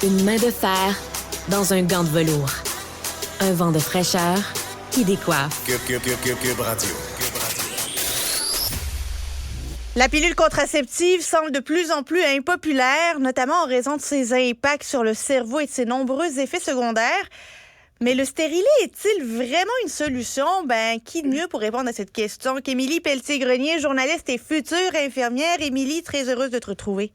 Une main de fer dans un gant de velours. Un vent de fraîcheur qui décoiffe. Cube Radio. La pilule contraceptive semble de plus en plus impopulaire, notamment en raison de ses impacts sur le cerveau et de ses nombreux effets secondaires. Mais le stérilet est-il vraiment une solution? Qui de mieux pour répondre à cette question qu'Émilie Pelletier-Grenier, journaliste et future infirmière. Émilie, très heureuse de te retrouver.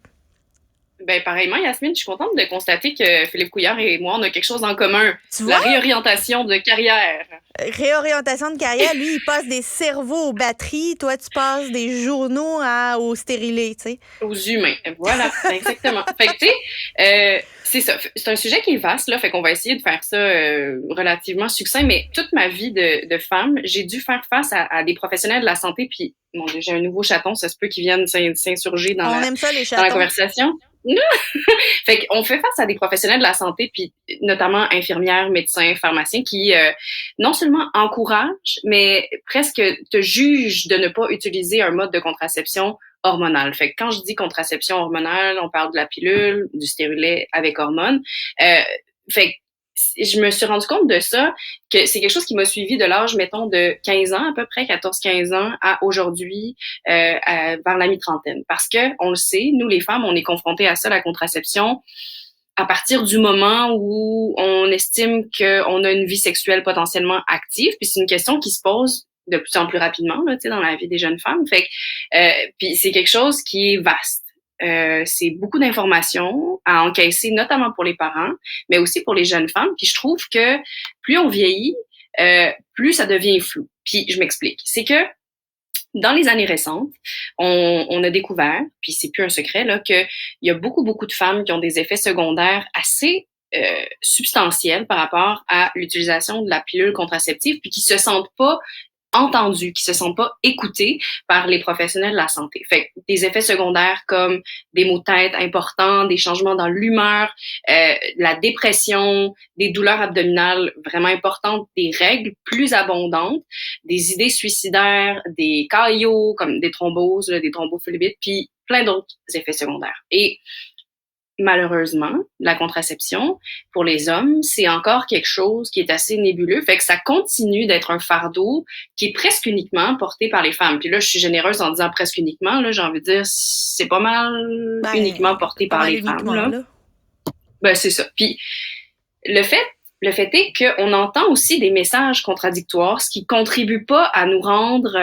Pareillement, Yasmine, je suis contente de constater que Philippe Couillard et moi, on a quelque chose en commun. La réorientation de carrière. Réorientation de carrière, lui, il passe des cerveaux aux batteries. Toi, tu passes des journaux au stérilet, tu sais. Aux humains. Voilà, exactement. Fait que, tu sais, c'est ça. C'est un sujet qui est vaste, là. Fait qu'on va essayer de faire ça relativement succinct. Mais toute ma vie de femme, j'ai dû faire face à des professionnels de la santé. Puis, mon Dieu, j'ai un nouveau chaton. Ça se peut qu'ils viennent s'insurger dans la conversation. Fait qu'on fait face à des professionnels de la santé, puis notamment infirmières, médecins, pharmaciens, qui non seulement encouragent, mais presque te jugent de ne pas utiliser un mode de contraception hormonal. Fait que quand je dis contraception hormonale, on parle de la pilule, du stérilet avec hormones. Fait que je me suis rendu compte de ça, que c'est quelque chose qui m'a suivi de l'âge, mettons, de 15 ans à peu près, 14-15 ans, à aujourd'hui, vers la mi-trentaine. Parce que, on le sait, nous les femmes, on est confrontées à ça, la contraception, à partir du moment où on estime qu'on a une vie sexuelle potentiellement active. Puis c'est une question qui se pose de plus en plus rapidement, là, tu sais, dans la vie des jeunes femmes. Fait que, puis c'est quelque chose qui est vaste. C'est beaucoup d'informations à encaisser, notamment pour les parents, mais aussi pour les jeunes femmes. Puis je trouve que plus on vieillit, plus ça devient flou. Puis je m'explique. C'est que dans les années récentes, on a découvert, puis c'est plus un secret, là, qu'il y a beaucoup de femmes qui ont des effets secondaires assez substantiels par rapport à l'utilisation de la pilule contraceptive, puis qui se sentent pas entendus, qui se sentent pas écoutés par les professionnels de la santé. Fait que des effets secondaires comme des maux de tête importants, des changements dans l'humeur, la dépression, des douleurs abdominales vraiment importantes, des règles plus abondantes, des idées suicidaires, des caillots comme des thromboses, des thrombophlébites, puis plein d'autres effets secondaires. Et malheureusement, la contraception, pour les hommes, c'est encore quelque chose qui est assez nébuleux. Fait que ça continue d'être un fardeau qui est presque uniquement porté par les femmes. Puis là, je suis généreuse en disant presque uniquement. Là, j'ai envie de dire, c'est pas mal uniquement porté par les femmes. Là. C'est ça. Puis le fait est qu'on entend aussi des messages contradictoires, ce qui contribue pas à nous rendre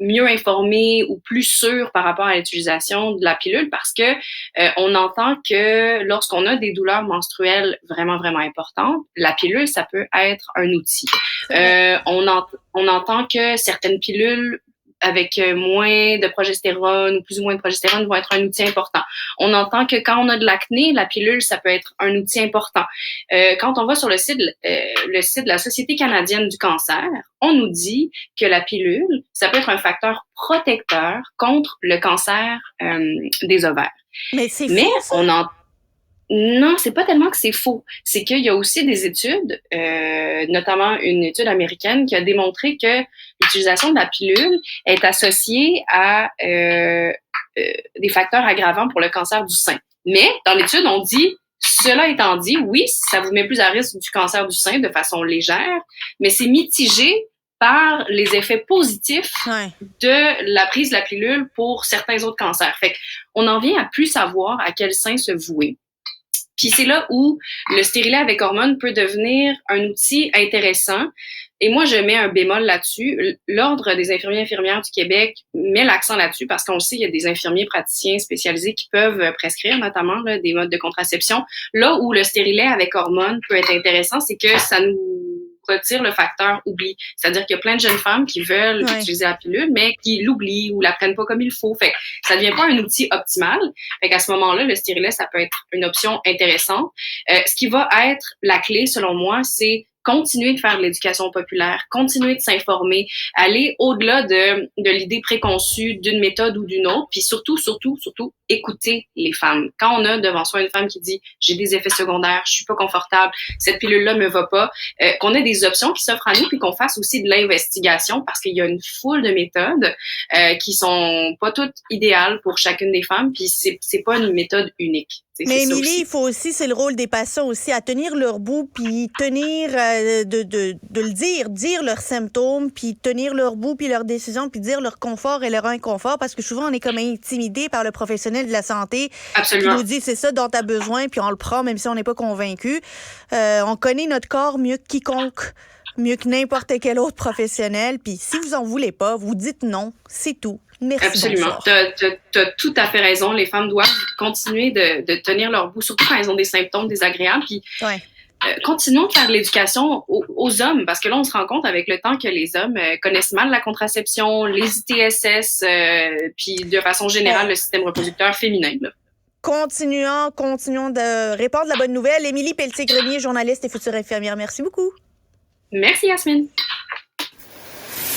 mieux informés ou plus sûrs par rapport à l'utilisation de la pilule, parce que on entend que lorsqu'on a des douleurs menstruelles vraiment importantes, la pilule, ça peut être un outil. On entend que certaines pilules avec moins de progestérone ou plus ou moins de progestérone vont être un outil important. On entend que quand on a de l'acné, la pilule, ça peut être un outil important. Quand on va sur le site de la Société canadienne du cancer, on nous dit que la pilule, ça peut être un facteur protecteur contre le cancer des ovaires. Mais c'est faux, ça. Non, c'est pas tellement que c'est faux. C'est qu'il y a aussi des études, notamment une étude américaine qui a démontré que l'utilisation de la pilule est associée à des facteurs aggravants pour le cancer du sein. Mais dans l'étude, on dit, cela étant dit, oui, ça vous met plus à risque du cancer du sein de façon légère, mais c'est mitigé par les effets positifs de la prise de la pilule pour certains autres cancers. Fait qu'on en vient à plus savoir à quel sein se vouer. Puis c'est là où le stérilet avec hormones peut devenir un outil intéressant. Et moi, je mets un bémol là-dessus. L'Ordre des infirmières du Québec met l'accent là-dessus parce qu'on le sait, il y a des infirmiers praticiens spécialisés qui peuvent prescrire notamment là, des modes de contraception. Là où le stérilet avec hormones peut être intéressant, c'est que ça nous retire le facteur oubli. C'est-à-dire qu'il y a plein de jeunes femmes qui veulent utiliser la pilule, mais qui l'oublient ou la prennent pas comme il faut. Fait que ça devient pas un outil optimal. Fait qu'à ce moment-là, le stérilet, ça peut être une option intéressante. Ce qui va être la clé, selon moi, c'est continuer de faire de l'éducation populaire, continuer de s'informer, aller au-delà de l'idée préconçue d'une méthode ou d'une autre, puis surtout, écouter les femmes. Quand on a devant soi une femme qui dit « j'ai des effets secondaires, je suis pas confortable, cette pilule-là me va pas », qu'on ait des options qui s'offrent à nous, puis qu'on fasse aussi de l'investigation, parce qu'il y a une foule de méthodes qui sont pas toutes idéales pour chacune des femmes, puis c'est pas une méthode unique. Mais c'est ça Émilie, aussi. il faut aussi, c'est le rôle des patients aussi, à tenir leur bout, puis tenir, de le dire leurs symptômes, puis tenir leur bout, puis leurs décisions, puis dire leur confort et leur inconfort, parce que souvent, on est comme intimidé par le professionnel de la santé qui Absolument. nous dit c'est ça dont tu as besoin, puis on le prend même si on n'est pas convaincu. On connaît notre corps mieux que quiconque, mieux que n'importe quel autre professionnel, puis si vous en voulez pas, vous dites non, c'est tout. Merci, Absolument. bonsoir. T'as tout à fait raison. Les femmes doivent continuer de tenir leur bout, surtout quand elles ont des symptômes désagréables. Puis Ouais. continuons de faire de l'éducation aux hommes, parce que là, on se rend compte avec le temps que les hommes connaissent mal la contraception, les ITSS, puis de façon générale, le système reproducteur féminin. Là. Continuons de répandre la bonne nouvelle. Émilie Pelletier-Grenier, journaliste et future infirmière. Merci beaucoup. Merci, Yasmine.